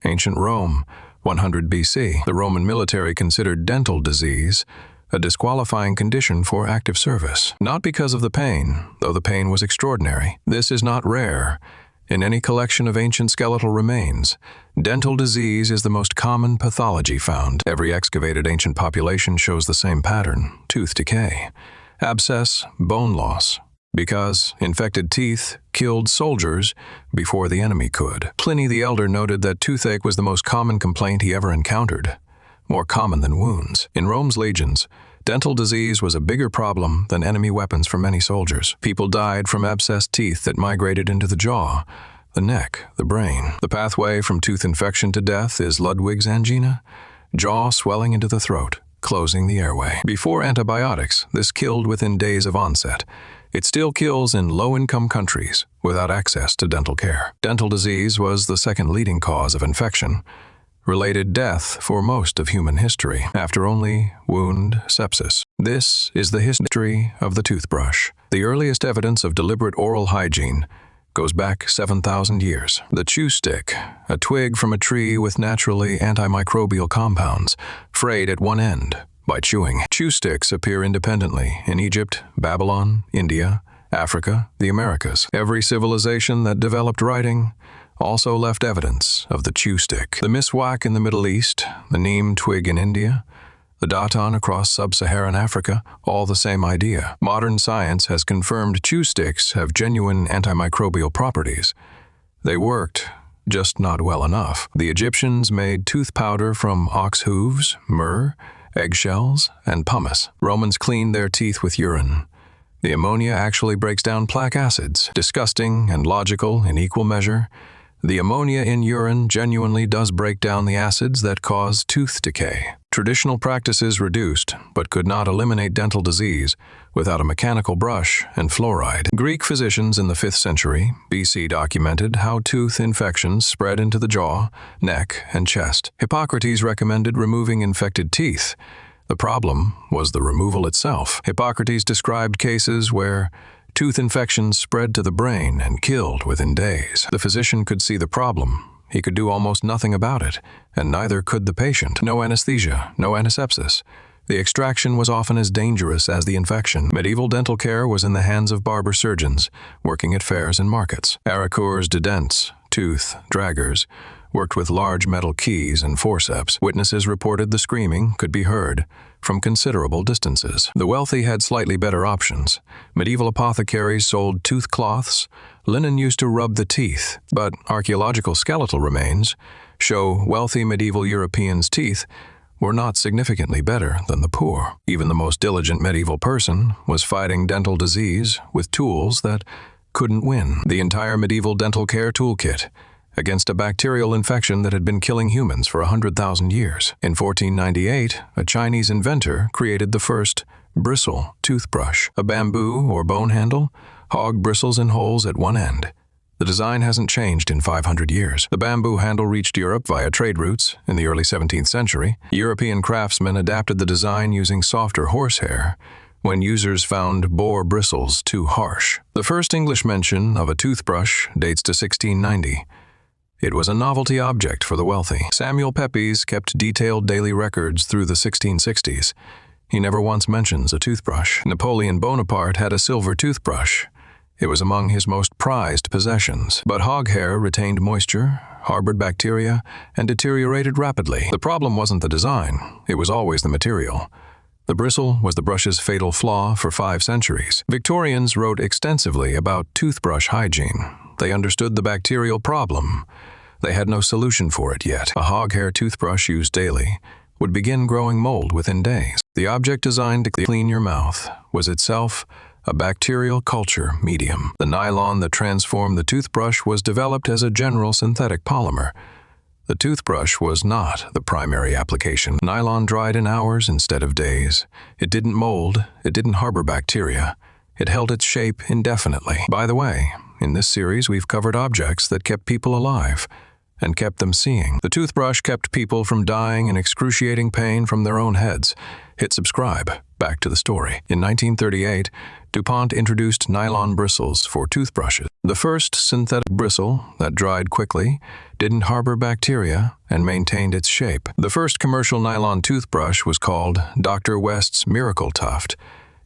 Ancient Rome, 100 BC. The Roman military considered dental disease a disqualifying condition for active service. Not because of the pain, though the pain was extraordinary. This is not rare. In any collection of ancient skeletal remains, dental disease is the most common pathology found. Every excavated ancient population shows the same pattern: tooth decay, abscess, bone loss, because infected teeth killed soldiers before the enemy could. Pliny the Elder noted that toothache was the most common complaint he ever encountered, more common than wounds. In Rome's legions, dental disease was a bigger problem than enemy weapons for many soldiers. People died from abscessed teeth that migrated into the jaw, the neck, the brain. The pathway from tooth infection to death is Ludwig's angina, jaw swelling into the throat, closing the airway. Before antibiotics, this killed within days of onset. It still kills in low-income countries without access to dental care. Dental disease was the second leading cause of infection, related death for most of human history, after only wound sepsis. This is the history of the toothbrush. The earliest evidence of deliberate oral hygiene goes back 7,000 years. The chew stick, a twig from a tree with naturally antimicrobial compounds, frayed at one end by chewing. Chew sticks appear independently in Egypt, Babylon, India, Africa, the Americas. Every civilization that developed writing also left evidence of the chew stick. The miswak in the Middle East, the neem twig in India, the datan across sub-Saharan Africa, all the same idea. Modern science has confirmed chew sticks have genuine antimicrobial properties. They worked, just not well enough. The Egyptians made tooth powder from ox hooves, myrrh, eggshells, and pumice. Romans cleaned their teeth with urine. The ammonia actually breaks down plaque acids. Disgusting and logical in equal measure, the ammonia in urine genuinely does break down the acids that cause tooth decay. Traditional practices reduced, but could not eliminate dental disease without a mechanical brush and fluoride. Greek physicians in the 5th century BC documented how tooth infections spread into the jaw, neck, and chest. Hippocrates recommended removing infected teeth. The problem was the removal itself. Hippocrates described cases where tooth infections spread to the brain and killed within days. The physician could see the problem. He could do almost nothing about it, and neither could the patient. No anesthesia, no antisepsis. The extraction was often as dangerous as the infection. Medieval dental care was in the hands of barber surgeons, working at fairs and markets. Aracours de dents, tooth draggers, worked with large metal keys and forceps. Witnesses reported the screaming could be heard from considerable distances. The wealthy had slightly better options. Medieval apothecaries sold tooth cloths, linen used to rub the teeth, but archaeological skeletal remains show wealthy medieval Europeans' teeth were not significantly better than the poor. Even the most diligent medieval person was fighting dental disease with tools that couldn't win. The entire medieval dental care toolkit against a bacterial infection that had been killing humans for 100,000 years. In 1498, a Chinese inventor created the first bristle toothbrush, a bamboo or bone handle, hog bristles in holes at one end. The design hasn't changed in 500 years. The bamboo handle reached Europe via trade routes in the early 17th century. European craftsmen adapted the design using softer horsehair when users found boar bristles too harsh. The first English mention of a toothbrush dates to 1690. It was a novelty object for the wealthy. Samuel Pepys kept detailed daily records through the 1660s. He never once mentions a toothbrush. Napoleon Bonaparte had a silver toothbrush. It was among his most prized possessions. But hog hair retained moisture, harbored bacteria, and deteriorated rapidly. The problem wasn't the design. It was always the material. The bristle was the brush's fatal flaw for 5 centuries. Victorians wrote extensively about toothbrush hygiene. They understood the bacterial problem. They had no solution for it yet. A hog hair toothbrush used daily would begin growing mold within days. The object designed to clean your mouth was itself a bacterial culture medium. The nylon that transformed the toothbrush was developed as a general synthetic polymer. The toothbrush was not the primary application. Nylon dried in hours instead of days. It didn't mold, it didn't harbor bacteria. It held its shape indefinitely. By the way, in this series we've covered objects that kept people alive and kept them seeing. The toothbrush kept people from dying in excruciating pain from their own heads. Hit subscribe. Back to the story. In 1938, DuPont introduced nylon bristles for toothbrushes. The first synthetic bristle that dried quickly, didn't harbor bacteria, and maintained its shape. The first commercial nylon toothbrush was called Dr. West's Miracle Tuft.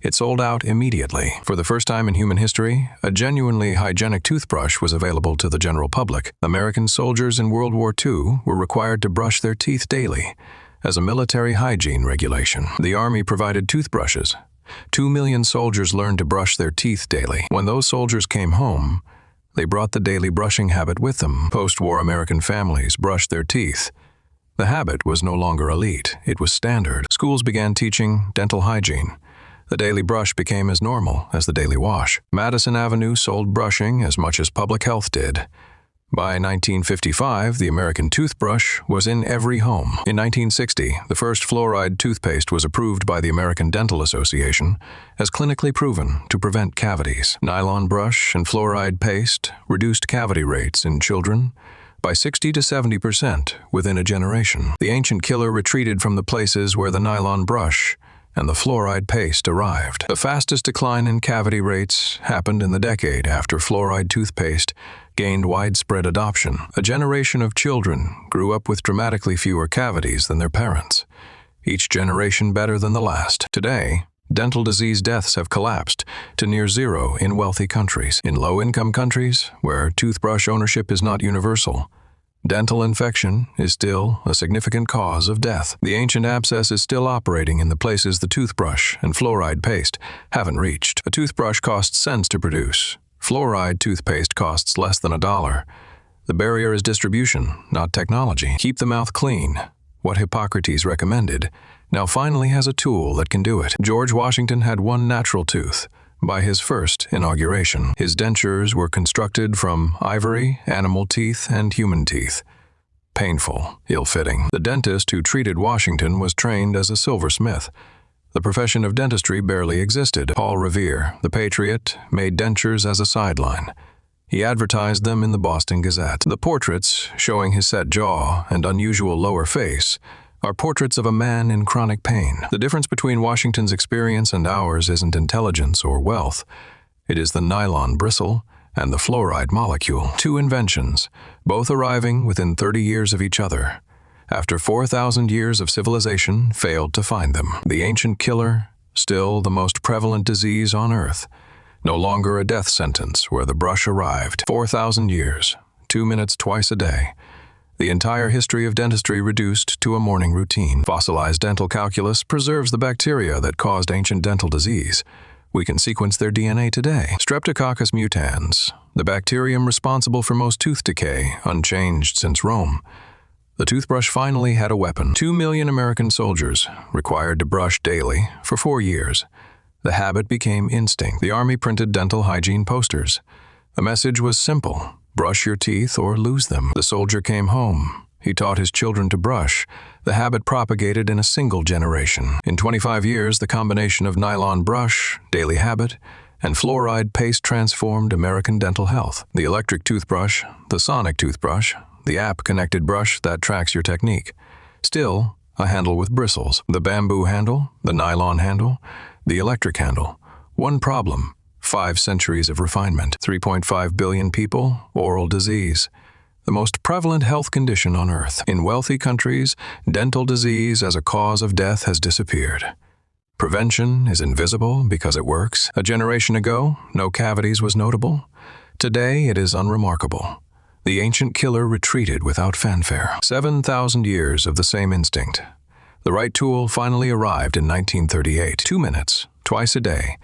It sold out immediately. For the first time in human history, a genuinely hygienic toothbrush was available to the general public. American soldiers in World War II were required to brush their teeth daily as a military hygiene regulation. The Army provided toothbrushes. 2 million soldiers learned to brush their teeth daily. When those soldiers came home, they brought the daily brushing habit with them. Post-war American families brushed their teeth. The habit was no longer elite, it was standard. Schools began teaching dental hygiene. The daily brush became as normal as the daily wash. Madison Avenue sold brushing as much as public health did. By 1955, the American toothbrush was in every home. In 1960, the first fluoride toothpaste was approved by the American Dental Association as clinically proven to prevent cavities. Nylon brush and fluoride paste reduced cavity rates in children by 60 to 70% within a generation. The ancient killer retreated from the places where the nylon brush and the fluoride paste arrived. The fastest decline in cavity rates happened in the decade after fluoride toothpaste gained widespread adoption. A generation of children grew up with dramatically fewer cavities than their parents, each generation better than the last. Today, dental disease deaths have collapsed to near zero in wealthy countries. In low-income countries, where toothbrush ownership is not universal, dental infection is still a significant cause of death. The ancient abscess is still operating in the places the toothbrush and fluoride paste haven't reached. A toothbrush costs cents to produce. Fluoride toothpaste costs less than $1. The barrier is distribution, not technology. Keep the mouth clean. What Hippocrates recommended now finally has a tool that can do it. George Washington had one natural tooth by his first inauguration. His dentures were constructed from ivory, animal teeth, and human teeth. Painful, ill-fitting. The dentist who treated Washington was trained as a silversmith. The profession of dentistry barely existed. Paul Revere, the patriot, made dentures as a sideline. He advertised them in the Boston Gazette. The portraits, showing his set jaw and unusual lower face, are portraits of a man in chronic pain. The difference between Washington's experience and ours isn't intelligence or wealth. It is the nylon bristle and the fluoride molecule. Two inventions, both arriving within 30 years of each other. After 4,000 years of civilization, failed to find them. The ancient killer, still the most prevalent disease on Earth. No longer a death sentence where the brush arrived. 4,000 years, 2 minutes twice a day. The entire history of dentistry reduced to a morning routine. Fossilized dental calculus preserves the bacteria that caused ancient dental disease. We can sequence their DNA today. Streptococcus mutans, the bacterium responsible for most tooth decay, unchanged since Rome. The toothbrush finally had a weapon. 2 million American soldiers required to brush daily for 4 years. The habit became instinct. The Army printed dental hygiene posters. The message was simple: brush your teeth or lose them. The soldier came home. He taught his children to brush. The habit propagated in a single generation. In 25 years, the combination of nylon brush, daily habit, and fluoride paste transformed American dental health. The electric toothbrush, the sonic toothbrush, the app-connected brush that tracks your technique. Still, a handle with bristles. The bamboo handle, the nylon handle, the electric handle. One problem: 5 centuries of refinement. 3.5 billion people, oral disease. The most prevalent health condition on Earth. In wealthy countries, dental disease as a cause of death has disappeared. Prevention is invisible because it works. A generation ago, no cavities was notable. Today, it is unremarkable. The ancient killer retreated without fanfare. 7,000 years of the same instinct. The right tool finally arrived in 1938. 2 minutes, twice a day.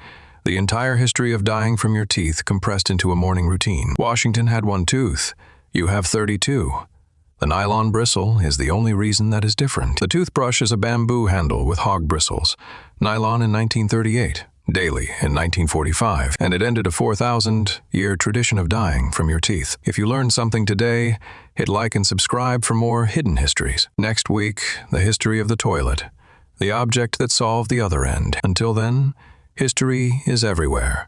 The entire history of dying from your teeth compressed into a morning routine. Washington had 1 tooth. You have 32. The nylon bristle is the only reason that is different. The toothbrush is a bamboo handle with hog bristles. Nylon in 1938. Daily in 1945, and it ended a 4,000-year tradition of dying from your teeth. If you learned something today, hit like and subscribe for more hidden histories. Next week, the history of the toilet, the object that solved the other end. Until then, history is everywhere.